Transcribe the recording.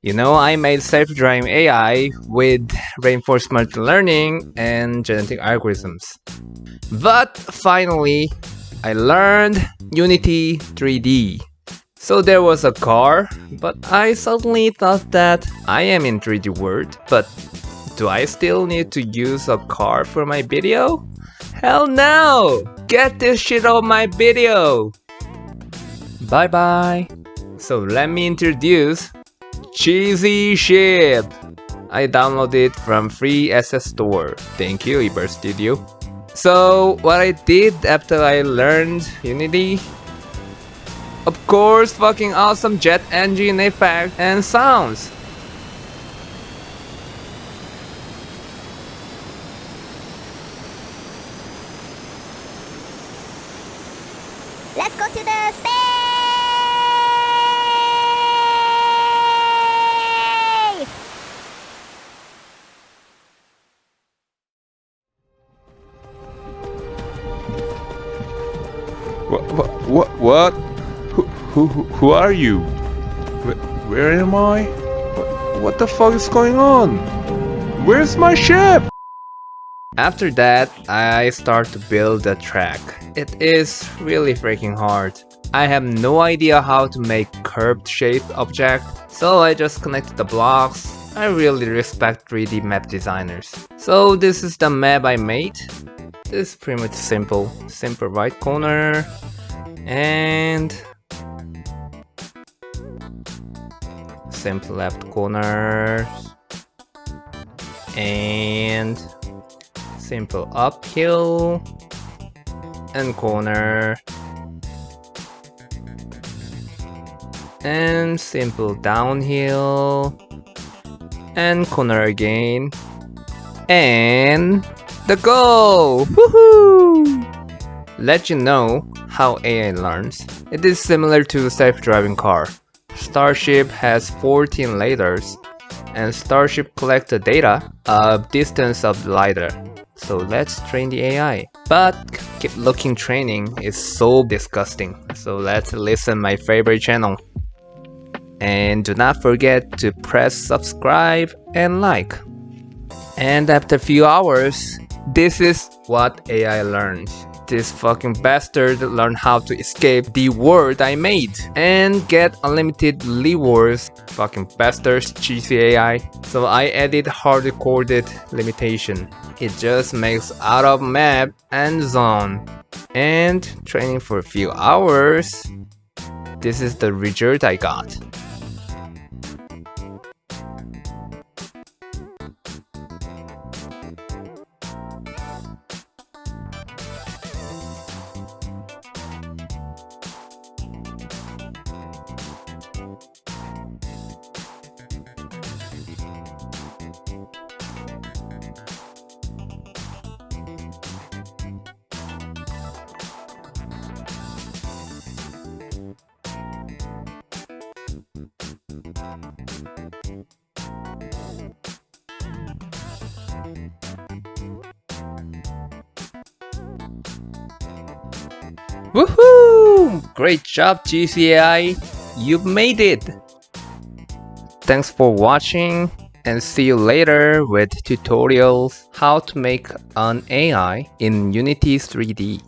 I made Self-driving AI with reinforcement learning and genetic algorithms. But finally, I learned Unity3D. So there was a car, but I suddenly thought that I am in 3D world, but do I still need to use a car for my video? Hell no! Get this shit off my video! Bye bye! So let me introduce Cheesy Ship! I downloaded it from free SS store. Thank you, Eber Studio. So what I did after I learned Unity? Of course, fucking awesome jet engine effect and sounds. Let's go to the space! What? Who are you? Where am I? What the fuck is going on? Where's my ship? After that, I start to build the track. It is really freaking hard. I have no idea how to make curved shaped object, so I just connected the blocks. I really respect 3D map designers. So this is the map I made. This is pretty much simple. Simple right corner and simple left corner and simple uphill and corner and simple downhill and corner again and the goal! Woohoo! Let you know how AI learns. It is similar to self-driving car. Starship has 14 lidars and Starship collects the data of distance of the lidar. So let's train the AI. But keep looking training is so disgusting. So let's listen my favorite channel. And do not forget to press subscribe and like. And after a few hours, this is what AI learns. This fucking bastard learned how to escape the world I made and get unlimited rewards. Fucking bastards, cheesy AI. So I added hard-coded limitation. It just makes out of map and zone. And training for a few hours. This is the result I got. Woohoo! Great job, GCAI! You've made it! Thanks for watching and see you later with tutorials how to make an AI in Unity 3D.